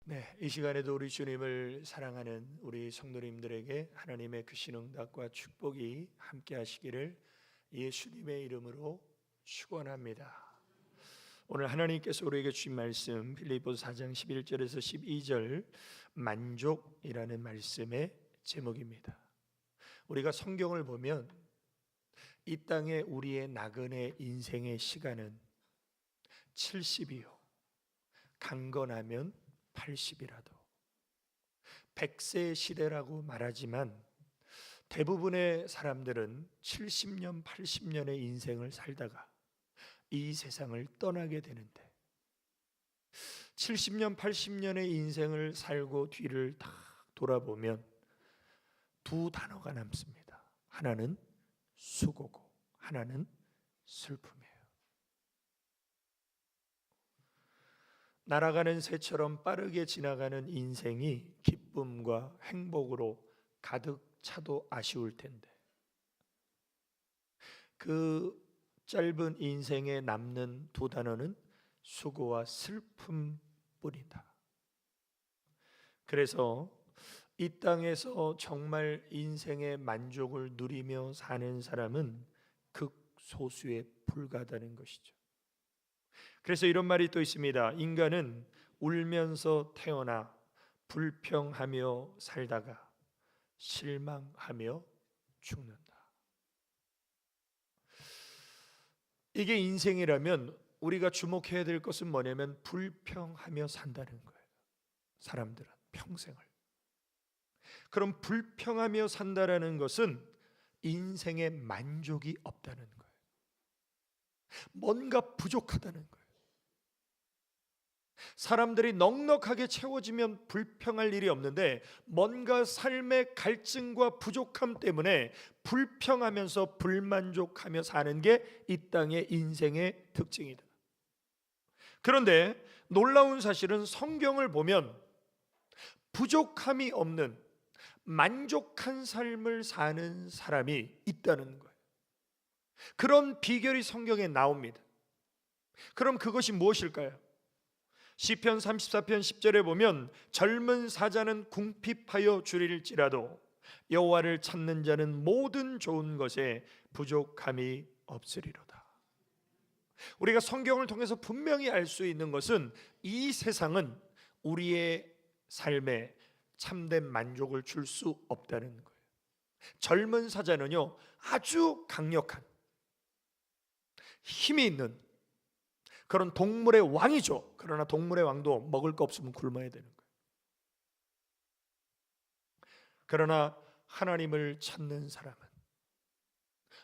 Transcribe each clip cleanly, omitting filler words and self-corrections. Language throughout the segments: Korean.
네, 이 시간에도 우리 주님을 사랑하는 우리 성도님들에게 하나님의 크신 응답과 축복이 함께 하시기를 예수님의 이름으로 축원합니다. 오늘 하나님께서 우리에게 주신 말씀 빌립보서 4장 11절에서 12절 만족이라는 말씀의 제목입니다. 우리가 성경을 보면 이 땅에 우리의 나그네 인생의 시간은 70이요 강건하면 80이라도 100세 시대라고 말하지만 대부분의 사람들은 70년, 80년의 인생을 살다가 이 세상을 떠나게 되는데 70년, 80년의 인생을 살고 뒤를 딱 돌아보면 두 단어가 남습니다. 하나는 수고고 하나는 슬픔이에요. 날아가는 새처럼 빠르게 지나가는 인생이 기쁨과 행복으로 가득 차도 아쉬울 텐데 그 짧은 인생에 남는 두 단어는 수고와 슬픔뿐이다. 그래서 이 땅에서 정말 인생의 만족을 누리며 사는 사람은 극소수에 불과하다는 것이죠. 그래서 이런 말이 또 있습니다. 인간은 울면서 태어나 불평하며 살다가 실망하며 죽는다. 이게 인생이라면 우리가 주목해야 될 것은 뭐냐면 불평하며 산다는 거예요. 사람들은 평생을. 그럼 불평하며 산다라는 것은 인생에 만족이 없다는 거예요. 뭔가 부족하다는 거예요. 사람들이 넉넉하게 채워지면 불평할 일이 없는데 뭔가 삶의 갈증과 부족함 때문에 불평하면서 불만족하며 사는 게 이 땅의 인생의 특징이다. 그런데 놀라운 사실은 성경을 보면 부족함이 없는 만족한 삶을 사는 사람이 있다는 거예요. 그런 비결이 성경에 나옵니다. 그럼 그것이 무엇일까요? 시편 34편 10절에 보면 젊은 사자는 궁핍하여 주릴지라도 여호와를 찾는 자는 모든 좋은 것에 부족함이 없으리로다. 우리가 성경을 통해서 분명히 알 수 있는 것은 이 세상은 우리의 삶에 참된 만족을 줄 수 없다는 거예요. 젊은 사자는요 아주 강력한 힘이 있는 그런 동물의 왕이죠. 그러나 동물의 왕도 먹을 거 없으면 굶어야 되는 거예요. 그러나 하나님을 찾는 사람은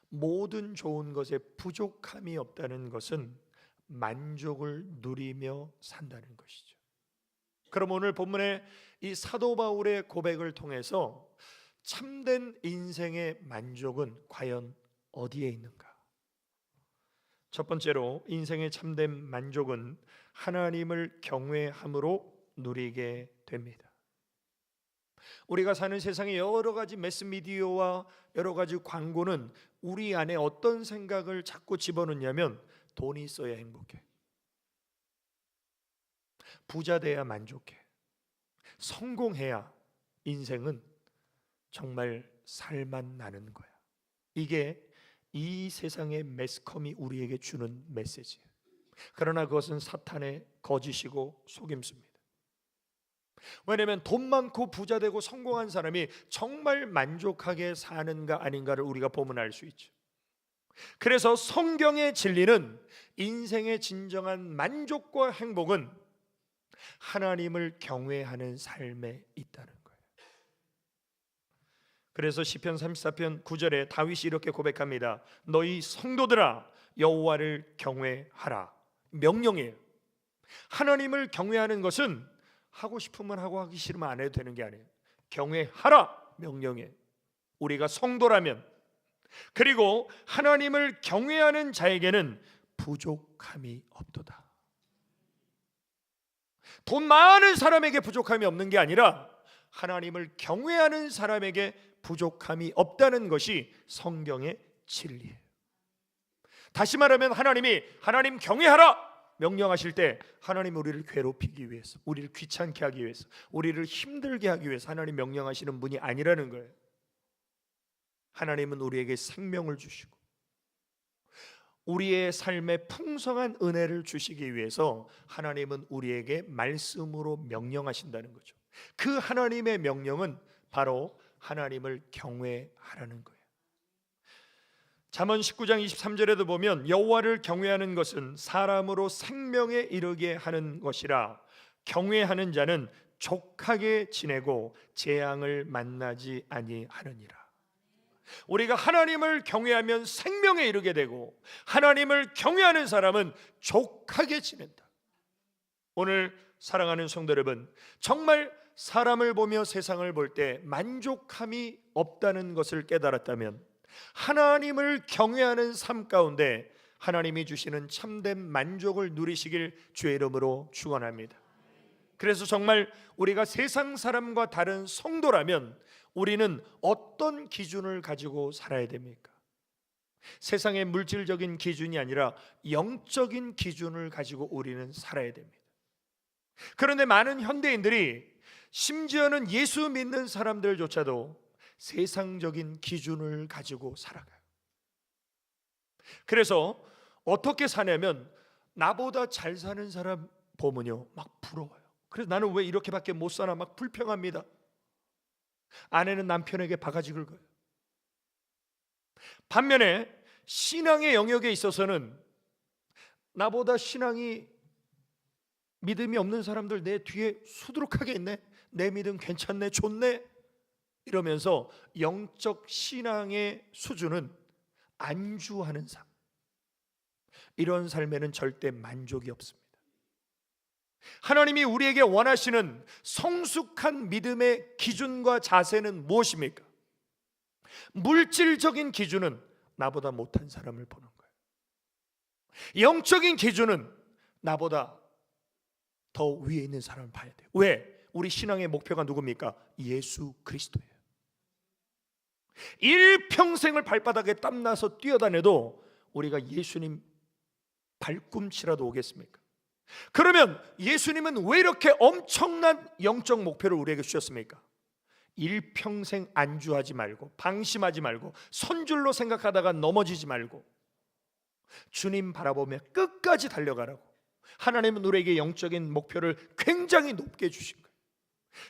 모든 좋은 것에 부족함이 없다는 것은 만족을 누리며 산다는 것이죠. 그럼 오늘 본문의 이 사도 바울의 고백을 통해서 참된 인생의 만족은 과연 어디에 있는가? 첫 번째로 인생의 참된 만족은 하나님을 경외함으로 누리게 됩니다. 우리가 사는 세상의 여러 가지 매스미디어와 여러 가지 광고는 우리 안에 어떤 생각을 자꾸 집어넣냐면 돈이 있어야 행복해, 부자 돼야 만족해, 성공해야 인생은 정말 살만 나는 거야. 이게 이 세상의 매스컴이 우리에게 주는 메시지예요. 그러나 그것은 사탄의 거짓이고 속임수입니다. 왜냐하면 돈 많고 부자 되고 성공한 사람이 정말 만족하게 사는가 아닌가를 우리가 보면 알 수 있죠. 그래서 성경의 진리는 인생의 진정한 만족과 행복은 하나님을 경외하는 삶에 있다는 거예요. 그래서 시편 34편 9절에 다윗이 이렇게 고백합니다. 너희 성도들아 여호와를 경외하라. 명령이에요. 하나님을 경외하는 것은 하고 싶으면 하고 하기 싫으면 안 해도 되는 게 아니에요. 경외하라 명령이에요. 우리가 성도라면, 그리고 하나님을 경외하는 자에게는 부족함이 없도다. 돈 많은 사람에게 부족함이 없는 게 아니라 하나님을 경외하는 사람에게 부족함이 없다는 것이 성경의 진리예요. 다시 말하면 하나님 경외하라 명령하실 때 하나님 우리를 괴롭히기 위해서, 우리를 귀찮게 하기 위해서, 우리를 힘들게 하기 위해서 하나님 명령하시는 분이 아니라는 거예요. 하나님은 우리에게 생명을 주시고 우리의 삶에 풍성한 은혜를 주시기 위해서 하나님은 우리에게 말씀으로 명령하신다는 거죠. 그 하나님의 명령은 바로 하나님을 경외하라는 거예요. 잠언 19장 23절에도 보면 여호와를 경외하는 것은 사람으로 생명에 이르게 하는 것이라 경외하는 자는 족하게 지내고 재앙을 만나지 아니하느니라. 우리가 하나님을 경외하면 생명에 이르게 되고 하나님을 경외하는 사람은 족하게 지낸다. 오늘 사랑하는 성도 여러분, 정말 사람을 보며 세상을 볼 때 만족함이 없다는 것을 깨달았다면 하나님을 경외하는 삶 가운데 하나님이 주시는 참된 만족을 누리시길 주의 이름으로 축원합니다. 그래서 정말 우리가 세상 사람과 다른 성도라면 우리는 어떤 기준을 가지고 살아야 됩니까? 세상의 물질적인 기준이 아니라 영적인 기준을 가지고 우리는 살아야 됩니다. 그런데 많은 현대인들이, 심지어는 예수 믿는 사람들조차도 세상적인 기준을 가지고 살아가요. 그래서 어떻게 사냐면 나보다 잘 사는 사람 보면요 막 부러워요. 그래서 나는 왜 이렇게밖에 못 사나 막 불평합니다. 아내는 남편에게 바가지 긁어요. 반면에 신앙의 영역에 있어서는 나보다 신앙이 믿음이 없는 사람들 내 뒤에 수두룩하게 있네, 내 믿음 괜찮네, 좋네 이러면서 영적 신앙의 수준은 안주하는 삶, 이런 삶에는 절대 만족이 없습니다. 하나님이 우리에게 원하시는 성숙한 믿음의 기준과 자세는 무엇입니까? 물질적인 기준은 나보다 못한 사람을 보는 거예요. 영적인 기준은 나보다 더 위에 있는 사람을 봐야 돼요. 왜? 우리 신앙의 목표가 누굽니까? 예수 그리스도예요. 일평생을 발바닥에 땀나서 뛰어다녀도 우리가 예수님 발꿈치라도 오겠습니까? 그러면 예수님은 왜 이렇게 엄청난 영적 목표를 우리에게 주셨습니까? 일평생 안주하지 말고, 방심하지 말고, 선줄로 생각하다가 넘어지지 말고 주님 바라보며 끝까지 달려가라고 하나님은 우리에게 영적인 목표를 굉장히 높게 주신 거예요.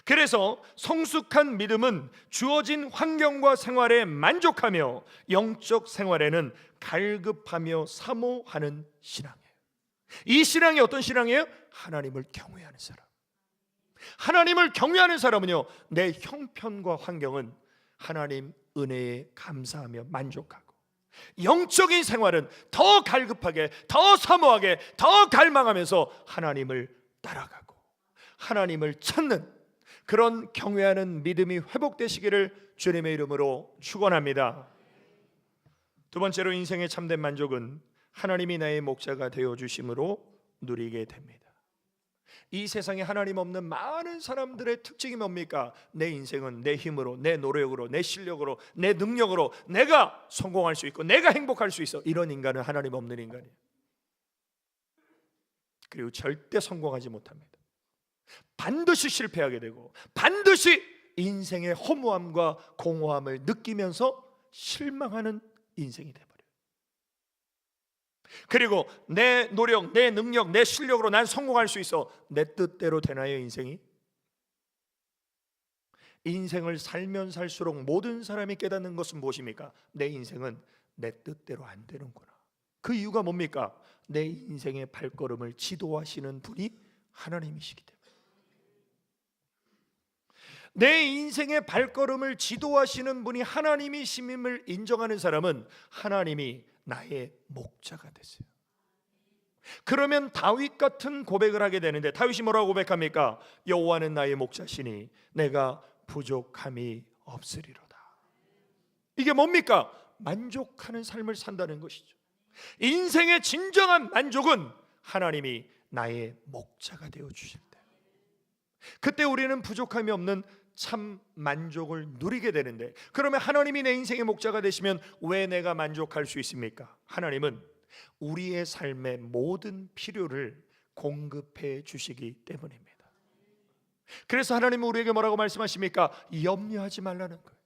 그래서 성숙한 믿음은 주어진 환경과 생활에 만족하며 영적 생활에는 갈급하며 사모하는 신앙이에요. 이 신앙이 어떤 신앙이에요? 하나님을 경외하는 사람. 하나님을 경외하는 사람은요, 내 형편과 환경은 하나님 은혜에 감사하며 만족하고, 영적인 생활은 더 갈급하게, 더 사모하게, 더 갈망하면서 하나님을 따라가고 하나님을 찾는 그런 경외하는 믿음이 회복되시기를 주님의 이름으로 축원합니다. 두 번째로, 인생의 참된 만족은 하나님이 나의 목자가 되어 주심으로 누리게 됩니다. 이 세상에 하나님 없는 많은 사람들의 특징이 뭡니까? 내 인생은 내 힘으로, 내 노력으로, 내 실력으로, 내 능력으로 내가 성공할 수 있고 내가 행복할 수 있어. 이런 인간은 하나님 없는 인간이에요. 그리고 절대 성공하지 못합니다. 반드시 실패하게 되고 반드시 인생의 허무함과 공허함을 느끼면서 실망하는 인생이 돼버려요. 그리고 내 노력, 내 능력, 내 실력으로 난 성공할 수 있어. 내 뜻대로 되나요, 인생이? 인생을 살면 살수록 모든 사람이 깨닫는 것은 무엇입니까? 내 인생은 내 뜻대로 안 되는구나. 그 이유가 뭡니까? 내 인생의 발걸음을 지도하시는 분이 하나님이시기 때문에. 내 인생의 발걸음을 지도하시는 분이 하나님이심을 인정하는 사람은 하나님이 나의 목자가 되세요. 그러면 다윗 같은 고백을 하게 되는데, 다윗이 뭐라고 고백합니까? 여호와는 나의 목자시니 내가 부족함이 없으리로다. 이게 뭡니까? 만족하는 삶을 산다는 것이죠. 인생의 진정한 만족은 하나님이 나의 목자가 되어 주실 때, 그때 우리는 부족함이 없는 참 만족을 누리게 되는데, 그러면 하나님이 내 인생의 목자가 되시면 왜 내가 만족할 수 있습니까? 하나님은 우리의 삶의 모든 필요를 공급해 주시기 때문입니다. 그래서 하나님은 우리에게 뭐라고 말씀하십니까? 염려하지 말라는 거예요.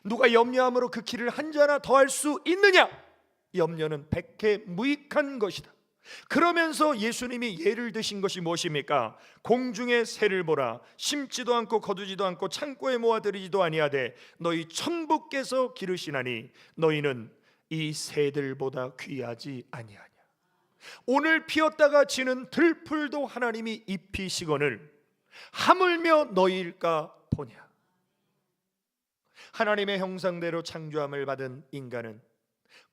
누가 염려함으로 그 길을 한 자나 더할 수 있느냐? 염려는 백해 무익한 것이다. 그러면서 예수님이 예를 드신 것이 무엇입니까? 공중의 새를 보라. 심지도 않고 거두지도 않고 창고에 모아들이지도 아니하되 너희 천부께서 기르시나니 너희는 이 새들보다 귀하지 아니하냐. 오늘 피었다가 지는 들풀도 하나님이 입히시거늘 하물며 너희일까 보냐. 하나님의 형상대로 창조함을 받은 인간은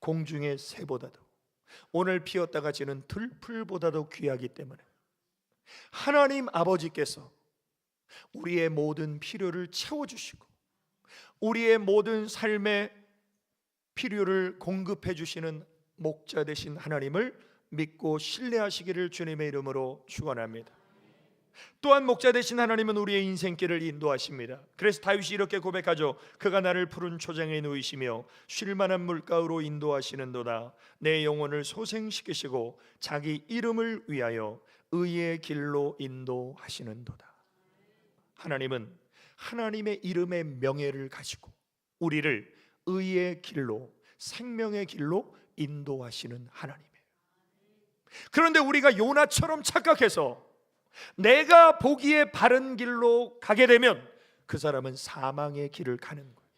공중의 새보다도 오늘 피었다가 지는 들풀보다도 귀하기 때문에 하나님 아버지께서 우리의 모든 필요를 채워주시고 우리의 모든 삶의 필요를 공급해 주시는 목자 되신 하나님을 믿고 신뢰하시기를 주님의 이름으로 축원합니다. 또한 목자 되신 하나님은 우리의 인생길을 인도하십니다. 그래서 다윗이 이렇게 고백하죠. 그가 나를 푸른 초장에 누이시며 쉴만한 물가로 인도하시는도다. 내 영혼을 소생시키시고 자기 이름을 위하여 의의 길로 인도하시는도다. 하나님은 하나님의 이름의 명예를 가지고 우리를 의의 길로, 생명의 길로 인도하시는 하나님이에요. 그런데 우리가 요나처럼 착각해서 내가 보기에 바른 길로 가게 되면 그 사람은 사망의 길을 가는 거예요.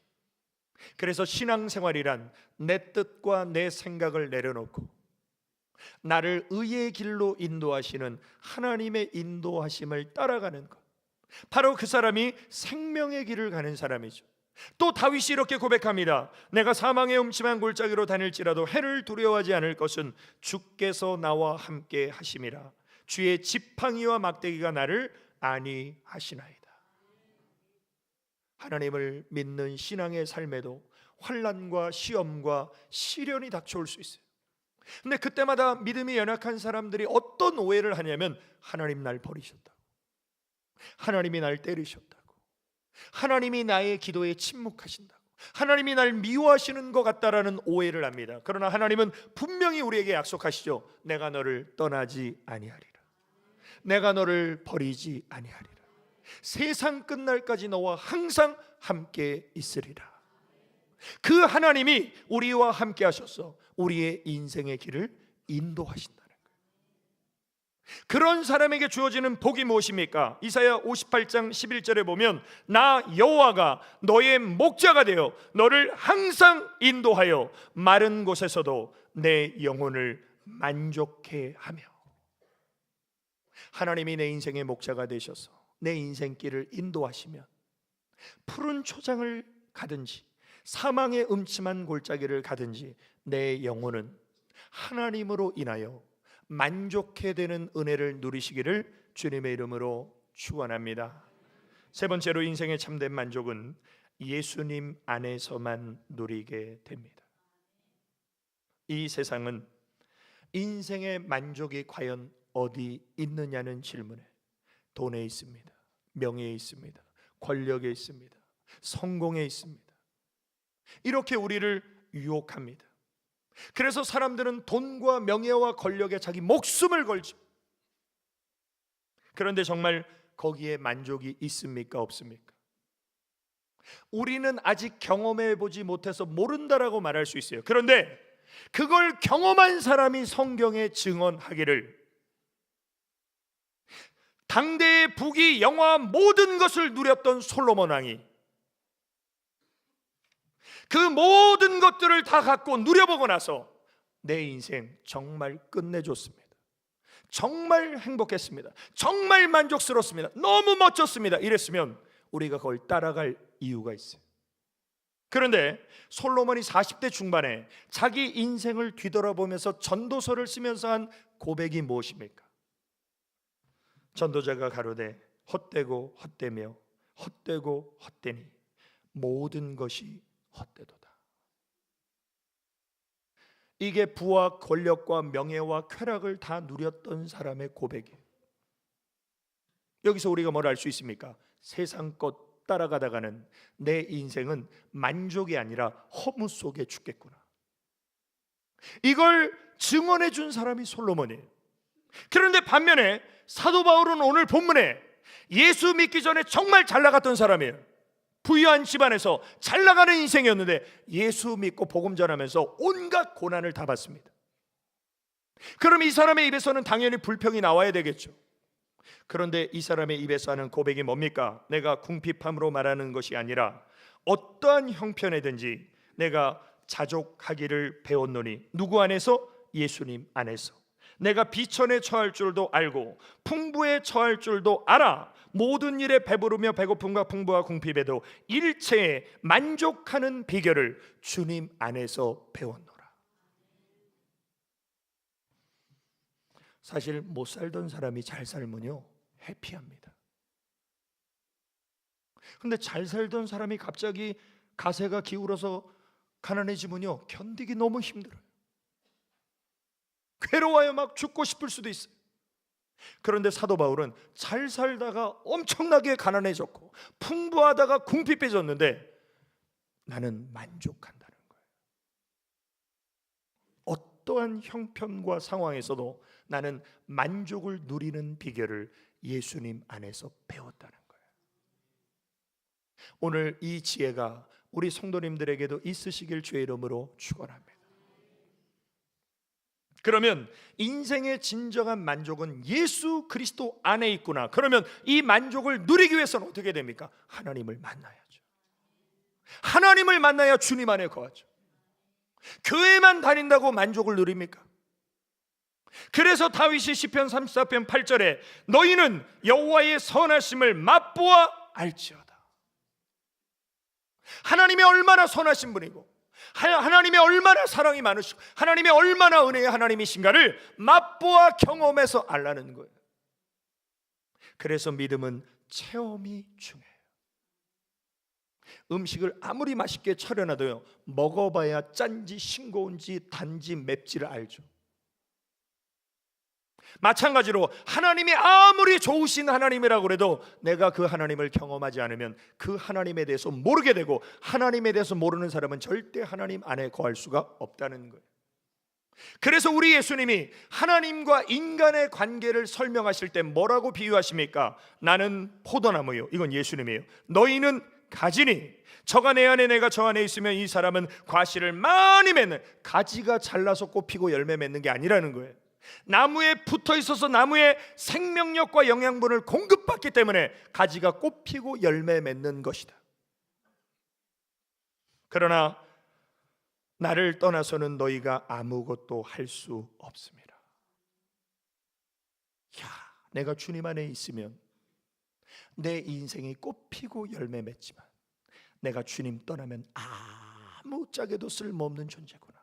그래서 신앙생활이란 내 뜻과 내 생각을 내려놓고 나를 의의 길로 인도하시는 하나님의 인도하심을 따라가는 것, 바로 그 사람이 생명의 길을 가는 사람이죠. 또 다윗이 이렇게 고백합니다. 내가 사망의 음침한 골짜기로 다닐지라도 해를 두려워하지 않을 것은 주께서 나와 함께 하심이라. 주의 지팡이와 막대기가 나를 안위하시나이다. 하나님을 믿는 신앙의 삶에도 환난과 시험과 시련이 닥쳐올 수 있어요. 근데 그때마다 믿음이 연약한 사람들이 어떤 오해를 하냐면 하나님 날 버리셨다고, 하나님이 날 때리셨다고, 하나님이 나의 기도에 침묵하신다고, 하나님이 날 미워하시는 것 같다라는 오해를 합니다. 그러나 하나님은 분명히 우리에게 약속하시죠. 내가 너를 떠나지 아니하리라. 내가 너를 버리지 아니하리라. 세상 끝날까지 너와 항상 함께 있으리라. 그 하나님이 우리와 함께 하셔서 우리의 인생의 길을 인도하신다는 거예요. 그런 사람에게 주어지는 복이 무엇입니까? 이사야 58장 11절에 보면 나 여호와가 너의 목자가 되어 너를 항상 인도하여 마른 곳에서도 내 영혼을 만족해 하며. 하나님이 내 인생의 목자가 되셔서 내 인생길을 인도하시면 푸른 초장을 가든지 사망의 음침한 골짜기를 가든지 내 영혼은 하나님으로 인하여 만족해 되는 은혜를 누리시기를 주님의 이름으로 축원합니다. 세 번째로 인생의 참된 만족은 예수님 안에서만 누리게 됩니다. 이 세상은 인생의 만족이 과연 어디 있느냐는 질문에 돈에 있습니다. 명예에 있습니다. 권력에 있습니다. 성공에 있습니다. 이렇게 우리를 유혹합니다. 그래서 사람들은 돈과 명예와 권력에 자기 목숨을 걸죠. 그런데 정말 거기에 만족이 있습니까? 없습니까? 우리는 아직 경험해 보지 못해서 모른다라고 말할 수 있어요. 그런데 그걸 경험한 사람이 성경에 증언하기를 당대의 부귀 영화 모든 것을 누렸던 솔로몬 왕이 그 모든 것들을 다 갖고 누려보고 나서 내 인생 정말 끝내줬습니다. 정말 행복했습니다. 정말 만족스럽습니다. 너무 멋졌습니다. 이랬으면 우리가 그걸 따라갈 이유가 있어요. 그런데 솔로몬이 40대 중반에 자기 인생을 뒤돌아보면서 전도서를 쓰면서 한 고백이 무엇입니까? 전도자가 가로되 헛되고 헛되며 헛되고 헛되니 모든 것이 헛되도다. 이게 부와 권력과 명예와 쾌락을 다 누렸던 사람의 고백이에요. 여기서 우리가 뭘 알 수 있습니까? 세상 것 따라가다가는 내 인생은 만족이 아니라 허무 속에 죽겠구나. 이걸 증언해 준 사람이 솔로몬이에요. 그런데 반면에 사도 바울은 오늘 본문에 예수 믿기 전에 정말 잘 나갔던 사람이에요. 부유한 집안에서 잘 나가는 인생이었는데 예수 믿고 복음 전하면서 온갖 고난을 다 받습니다. 그럼 이 사람의 입에서는 당연히 불평이 나와야 되겠죠. 그런데 이 사람의 입에서 하는 고백이 뭡니까? 내가 궁핍함으로 말하는 것이 아니라 어떠한 형편에든지 내가 자족하기를 배웠노니. 누구 안에서? 예수님 안에서. 내가 비천에 처할 줄도 알고 풍부에 처할 줄도 알아. 모든 일에 배부르며 배고픔과 풍부와 궁핍에도 일체에 만족하는 비결을 주님 안에서 배웠노라. 사실 못 살던 사람이 잘 살면요 해피합니다. 근데 잘 살던 사람이 갑자기 가세가 기울어서 가난해지면요 견디기 너무 힘들어요. 괴로워요. 막 죽고 싶을 수도 있어요. 그런데 사도 바울은 잘 살다가 엄청나게 가난해졌고 풍부하다가 궁핍해졌는데 나는 만족한다는 거예요. 어떠한 형편과 상황에서도 나는 만족을 누리는 비결을 예수님 안에서 배웠다는 거예요. 오늘 이 지혜가 우리 성도님들에게도 있으시길 주의 이름으로 축원합니다. 그러면 인생의 진정한 만족은 예수 그리스도 안에 있구나. 그러면 이 만족을 누리기 위해서는 어떻게 됩니까? 하나님을 만나야죠. 하나님을 만나야 주님 안에 거하죠. 교회만 다닌다고 만족을 누립니까? 그래서 다윗이 시편 34편 8절에 너희는 여호와의 선하심을 맛보아 알지어다. 하나님이 얼마나 선하신 분이고 하나님의 얼마나 사랑이 많으시고 하나님의 얼마나 은혜의 하나님이신가를 맛보아 경험해서 알라는 거예요. 그래서 믿음은 체험이 중요해요. 음식을 아무리 맛있게 차려놔도요 먹어봐야 짠지 싱거운지 단지 맵지를 알죠. 마찬가지로 하나님이 아무리 좋으신 하나님이라고 해도 내가 그 하나님을 경험하지 않으면 그 하나님에 대해서 모르게 되고 하나님에 대해서 모르는 사람은 절대 하나님 안에 거할 수가 없다는 거예요. 그래서 우리 예수님이 하나님과 인간의 관계를 설명하실 때 뭐라고 비유하십니까? 나는 포도나무요. 이건 예수님이에요. 너희는 가지니 저가 내 안에 내가 저 안에 있으면 이 사람은 과실을 많이 맺는, 가지가 잘나서 꽃피고 열매 맺는 게 아니라는 거예요. 나무에 붙어 있어서 나무의 생명력과 영양분을 공급받기 때문에 가지가 꽃피고 열매 맺는 것이다. 그러나 나를 떠나서는 너희가 아무것도 할 수 없습니다. 내가 주님 안에 있으면 내 인생이 꽃피고 열매 맺지만 내가 주님 떠나면 아무짝에도 쓸모없는 존재구나.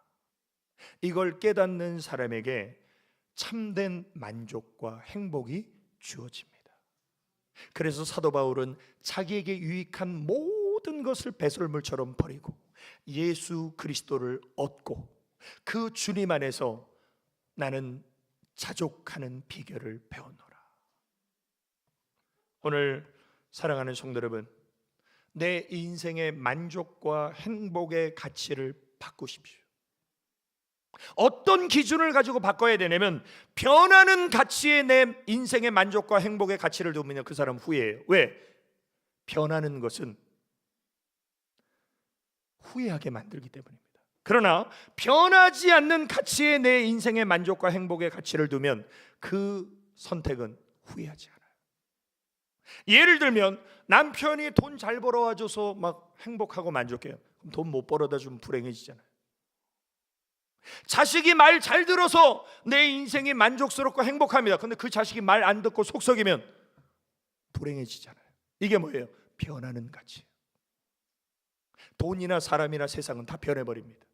이걸 깨닫는 사람에게 참된 만족과 행복이 주어집니다. 그래서 사도 바울은 자기에게 유익한 모든 것을 배설물처럼 버리고 예수 그리스도를 얻고 그 주님 안에서 나는 자족하는 비결을 배웠노라. 오늘 사랑하는 성도 여러분, 내 인생의 만족과 행복의 가치를 바꾸십시오. 어떤 기준을 가지고 바꿔야 되냐면 변하는 가치에 내 인생의 만족과 행복의 가치를 두면 그 사람 후회해요. 왜? 변하는 것은 후회하게 만들기 때문입니다. 그러나 변하지 않는 가치에 내 인생의 만족과 행복의 가치를 두면 그 선택은 후회하지 않아요. 예를 들면 남편이 돈 잘 벌어와줘서 막 행복하고 만족해요. 그럼 돈 못 벌어다 주면 불행해지잖아요. 자식이 말 잘 들어서 내 인생이 만족스럽고 행복합니다. 근데 그 자식이 말 안 듣고 속썩이면 불행해지잖아요. 이게 뭐예요? 변하는 가치. 돈이나 사람이나 세상은 다 변해버립니다.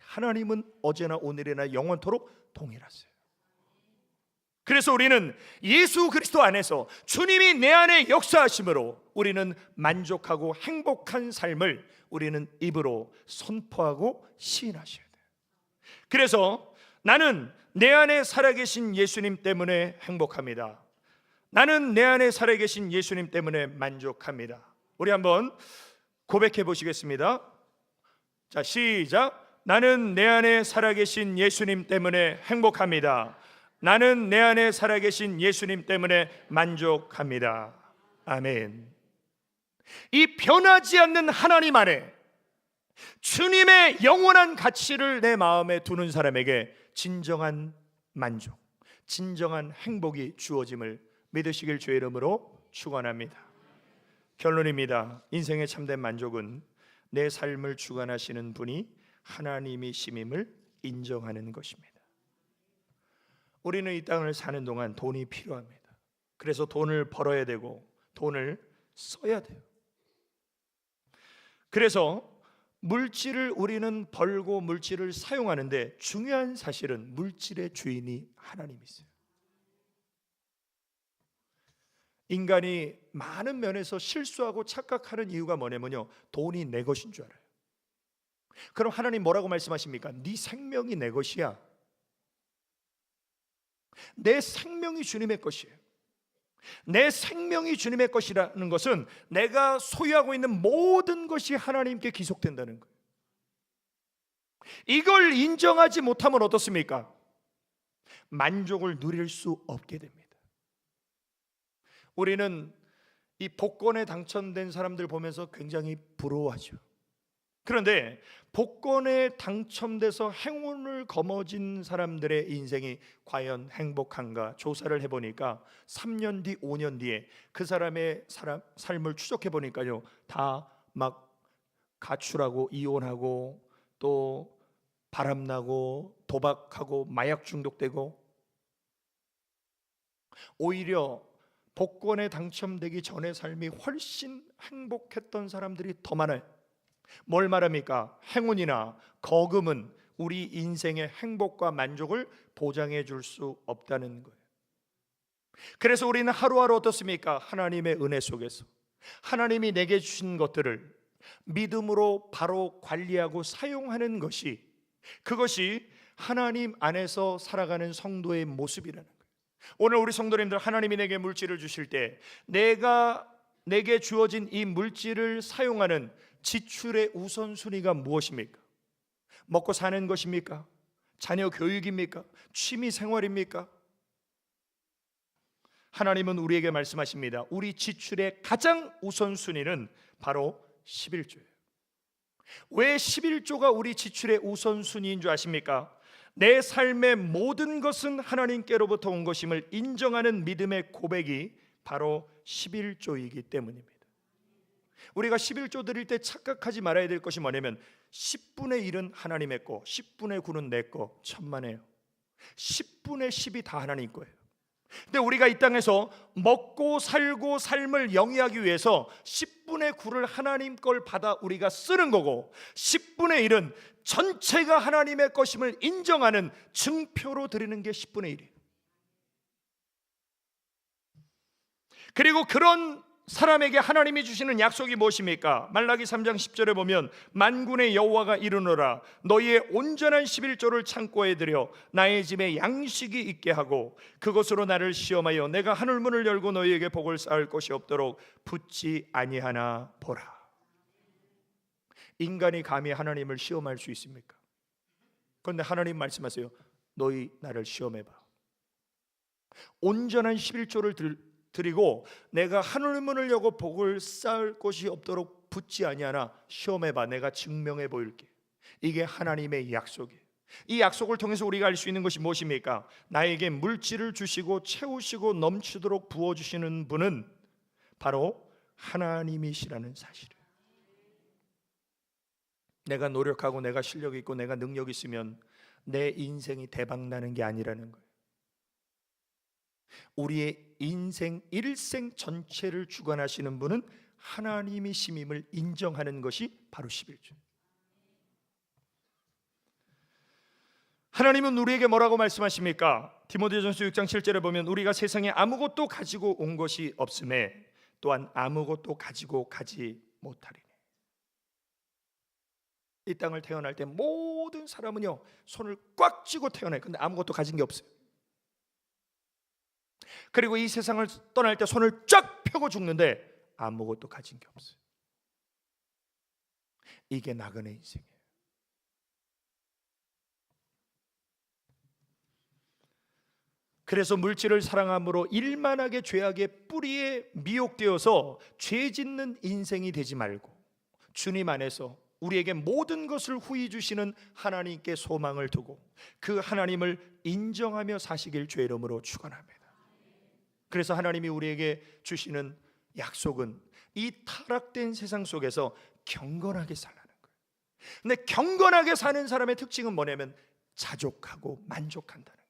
하나님은 어제나 오늘이나 영원토록 동일하세요. 그래서 우리는 예수 그리스도 안에서 주님이 내 안에 역사하심으로 우리는 만족하고 행복한 삶을 우리는 입으로 선포하고 시인하셔야 돼요. 그래서 나는 내 안에 살아계신 예수님 때문에 행복합니다. 나는 내 안에 살아계신 예수님 때문에 만족합니다. 우리 한번 고백해 보시겠습니다. 자, 시작. 나는 내 안에 살아계신 예수님 때문에 행복합니다. 나는 내 안에 살아계신 예수님 때문에 만족합니다. 아멘. 이 변하지 않는 하나님 안에 주님의 영원한 가치를 내 마음에 두는 사람에게 진정한 만족, 진정한 행복이 주어짐을 믿으시길 주의 이름으로 축원합니다. 결론입니다. 인생의 참된 만족은 내 삶을 주관하시는 분이 하나님이심임을 인정하는 것입니다. 우리는 이 땅을 사는 동안 돈이 필요합니다. 그래서 돈을 벌어야 되고 돈을 써야 돼요. 그래서 물질을 우리는 벌고 물질을 사용하는데 중요한 사실은 물질의 주인이 하나님이세요. 인간이 많은 면에서 실수하고 착각하는 이유가 뭐냐면요, 돈이 내 것인 줄 알아요. 그럼 하나님 뭐라고 말씀하십니까? 네 생명이 내 것이야. 내 생명이 주님의 것이에요. 내 생명이 주님의 것이라는 것은 내가 소유하고 있는 모든 것이 하나님께 기속된다는 거예요. 이걸 인정하지 못하면 어떻습니까? 만족을 누릴 수 없게 됩니다. 우리는 이 복권에 당첨된 사람들 보면서 굉장히 부러워하죠. 그런데 복권에 당첨돼서 행운을 거머쥔 사람들의 인생이 과연 행복한가 조사를 해보니까 3년 뒤, 5년 뒤에 그 사람의 삶을 추적해보니까요, 다 막 가출하고 이혼하고 또 바람나고 도박하고 마약 중독되고, 오히려 복권에 당첨되기 전의 삶이 훨씬 행복했던 사람들이 더 많아요. 뭘 말합니까? 행운이나 거금은 우리 인생의 행복과 만족을 보장해 줄 수 없다는 거예요. 그래서 우리는 하루하루 어떻습니까? 하나님의 은혜 속에서 하나님이 내게 주신 것들을 믿음으로 바로 관리하고 사용하는 것이, 그것이 하나님 안에서 살아가는 성도의 모습이라는 거예요. 오늘 우리 성도님들, 하나님이 내게 물질을 주실 때 내게 주어진 이 물질을 사용하는 지출의 우선순위가 무엇입니까? 먹고 사는 것입니까? 자녀 교육입니까? 취미 생활입니까? 하나님은 우리에게 말씀하십니다. 우리 지출의 가장 우선순위는 바로 11조예요. 왜 11조가 우리 지출의 우선순위인 줄 아십니까? 내 삶의 모든 것은 하나님께로부터 온 것임을 인정하는 믿음의 고백이 바로 11조이기 때문입니다. 우리가 11조 드릴 때 착각하지 말아야 될 것이 뭐냐면 10분의 1은 하나님의 거, 10분의 9는 내 거. 천만에요. 10분의 10이 다 하나님 거예요. 근데 우리가 이 땅에서 먹고 살고 삶을 영위하기 위해서 10분의 9를 하나님 걸 받아 우리가 쓰는 거고, 10분의 1은 전체가 하나님의 것임을 인정하는 증표로 드리는 게 10분의 1이에요. 그리고 그런 사람에게 하나님이 주시는 약속이 무엇입니까? 말라기 3장 10절에 보면 만군의 여호와가 이르노라, 너희의 온전한 11조를 창고에 들여 나의 집에 양식이 있게 하고 그것으로 나를 시험하여 내가 하늘문을 열고 너희에게 복을 쌓을 것이 없도록 붙지 아니하나 보라. 인간이 감히 하나님을 시험할 수 있습니까? 그런데 하나님 말씀하세요. 너희 나를 시험해봐. 온전한 11조를 드리고 내가 하늘문을 여고 복을 쌓을 것이 없도록 붙지 아니하나 시험해봐. 내가 증명해 보일게. 이게 하나님의 약속이에요. 이 약속을 통해서 우리가 알 수 있는 것이 무엇입니까? 나에게 물질을 주시고 채우시고 넘치도록 부어주시는 분은 바로 하나님이시라는 사실이에요. 내가 노력하고 내가 실력이 있고 내가 능력이 있으면 내 인생이 대박나는 게 아니라는 거예요. 우리의 인생 일생 전체를 주관하시는 분은 하나님이심임을 인정하는 것이 바로 11조. 하나님은 우리에게 뭐라고 말씀하십니까? 디모데전서 6장 7절에 보면 우리가 세상에 아무것도 가지고 온 것이 없음에 또한 아무것도 가지고 가지 못하리니. 이 땅을 태어날 때 모든 사람은요 손을 꽉 쥐고 태어나요. 근데 아무것도 가진 게 없어요. 그리고 이 세상을 떠날 때 손을 쫙 펴고 죽는데 아무것도 가진 게 없어요. 이게 나그네 인생이에요. 그래서 물질을 사랑함으로 일만하게 죄악의 뿌리에 미혹되어서 죄 짓는 인생이 되지 말고 주님 안에서 우리에게 모든 것을 후히 주시는 하나님께 소망을 두고 그 하나님을 인정하며 사시길 주의 이름으로 축원합니다. 그래서 하나님이 우리에게 주시는 약속은 이 타락된 세상 속에서 경건하게 살라는 거예요. 근데 경건하게 사는 사람의 특징은 뭐냐면 자족하고 만족한다는 거예요.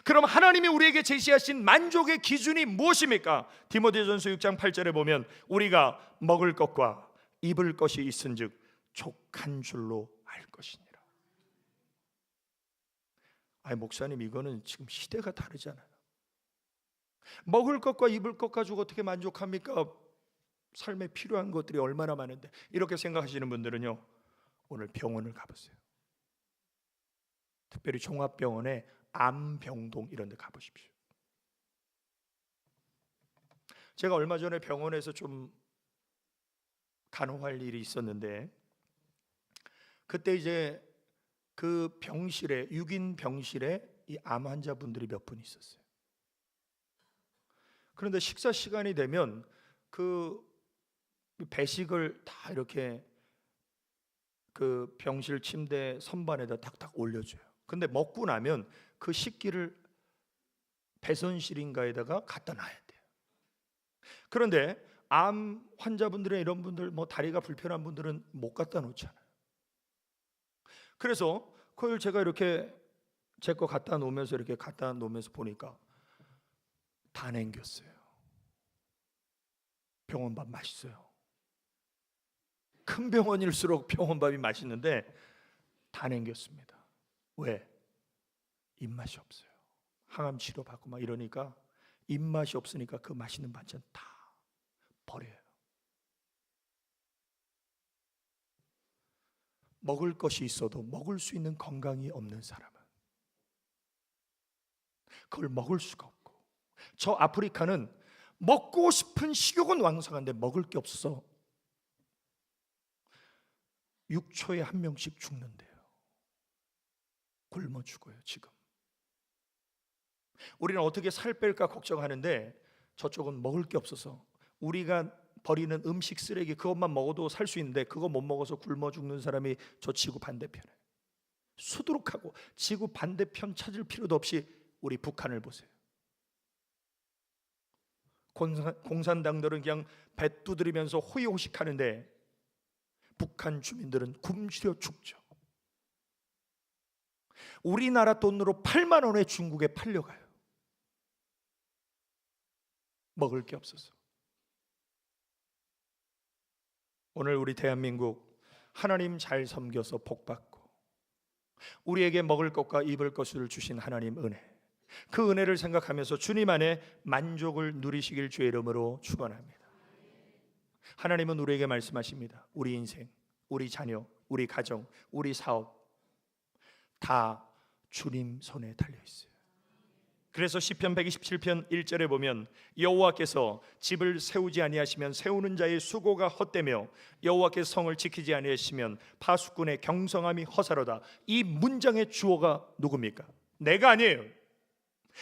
그럼 하나님이 우리에게 제시하신 만족의 기준이 무엇입니까? 디모데전서 6장 8절에 보면 우리가 먹을 것과 입을 것이 있은즉 족한 줄로 알 것이니라. 아니 목사님, 이거는 지금 시대가 다르잖아요. 먹을 것과 입을 것 가지고 어떻게 만족합니까? 삶에 필요한 것들이 얼마나 많은데. 이렇게 생각하시는 분들은요, 오늘 병원을 가보세요. 특별히 종합병원에 암병동 이런 데 가보십시오. 제가 얼마 전에 병원에서 좀 간호할 일이 있었는데, 그때 이제 그 병실에, 6인 병실에 이 암 환자분들이 몇 분 있었어요. 그런데 식사 시간이 되면 그 배식을 다 이렇게 그 병실 침대 선반에다 탁탁 올려줘요. 근데 먹고 나면 그 식기를 배선실인가에다가 갖다 놔야 돼요. 그런데 암 환자분들의 이런 분들, 뭐 다리가 불편한 분들은 못 갖다 놓잖아요. 그래서 그걸 제가 이렇게 제 거 갖다 놓으면서 이렇게 갖다 놓으면서 보니까 다 남겼어요. 병원밥 맛있어요. 큰 병원일수록 병원밥이 맛있는데 다 남겼습니다. 왜? 입맛이 없어요. 항암 치료 받고 막 이러니까 입맛이 없으니까 그 맛있는 반찬 다 버려요. 먹을 것이 있어도 먹을 수 있는 건강이 없는 사람은 그걸 먹을 수가 없고, 저 아프리카는 먹고 싶은 식욕은 왕성한데 먹을 게 없어서 6초에 한 명씩 죽는데요. 굶어 죽어요 지금. 우리는 어떻게 살 뺄까 걱정하는데 저쪽은 먹을 게 없어서 우리가 버리는 음식 쓰레기 그것만 먹어도 살 수 있는데 그거 못 먹어서 굶어 죽는 사람이 저 지구 반대편에. 수두룩하고 지구 반대편 찾을 필요도 없이 우리 북한을 보세요. 공산당들은 그냥 배 두드리면서 호의호식하는데 북한 주민들은 굶주려 죽죠. 우리나라 돈으로 8만 원에 중국에 팔려가요. 먹을 게 없어서. 오늘 우리 대한민국 하나님 잘 섬겨서 복받고 우리에게 먹을 것과 입을 것을 주신 하나님 은혜, 그 은혜를 생각하면서 주님 안에 만족을 누리시길 주의 이름으로 축원합니다. 하나님은 우리에게 말씀하십니다. 우리 인생, 우리 자녀, 우리 가정, 우리 사업 다 주님 손에 달려 있어요. 그래서 시편 127편 1절에 보면 여호와께서 집을 세우지 아니하시면 세우는 자의 수고가 헛되며 여호와께서 성을 지키지 아니하시면 파수꾼의 경성함이 허사로다. 이 문장의 주어가 누굽니까? 내가 아니에요.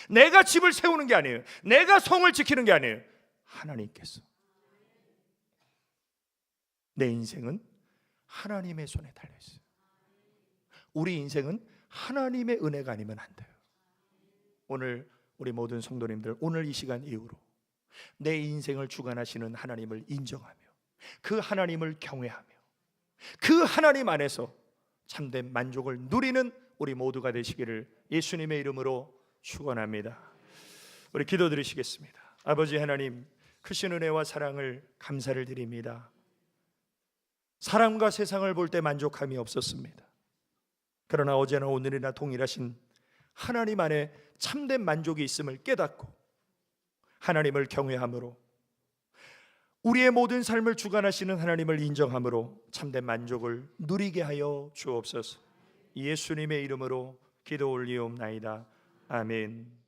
내가 집을 세우는 게 아니에요. 내가 성을 지키는 게 아니에요. 하나님께서. 내 인생은 하나님의 손에 달려 있어요. 우리 인생은 하나님의 은혜가 아니면 안 돼요. 오늘 우리 모든 성도님들, 오늘 이 시간 이후로 내 인생을 주관하시는 하나님을 인정하며 그 하나님을 경외하며 그 하나님 안에서 참된 만족을 누리는 우리 모두가 되시기를 예수님의 이름으로 축원합니다. 우리 기도드리시겠습니다. 아버지 하나님, 크신 은혜와 사랑을 감사를 드립니다. 사람과 세상을 볼 때 만족함이 없었습니다. 그러나 어제나 오늘이나 동일하신 하나님 안에 참된 만족이 있음을 깨닫고 하나님을 경외함으로 우리의 모든 삶을 주관하시는 하나님을 인정함으로 참된 만족을 누리게 하여 주옵소서. 예수님의 이름으로 기도 올리옵나이다. 아멘.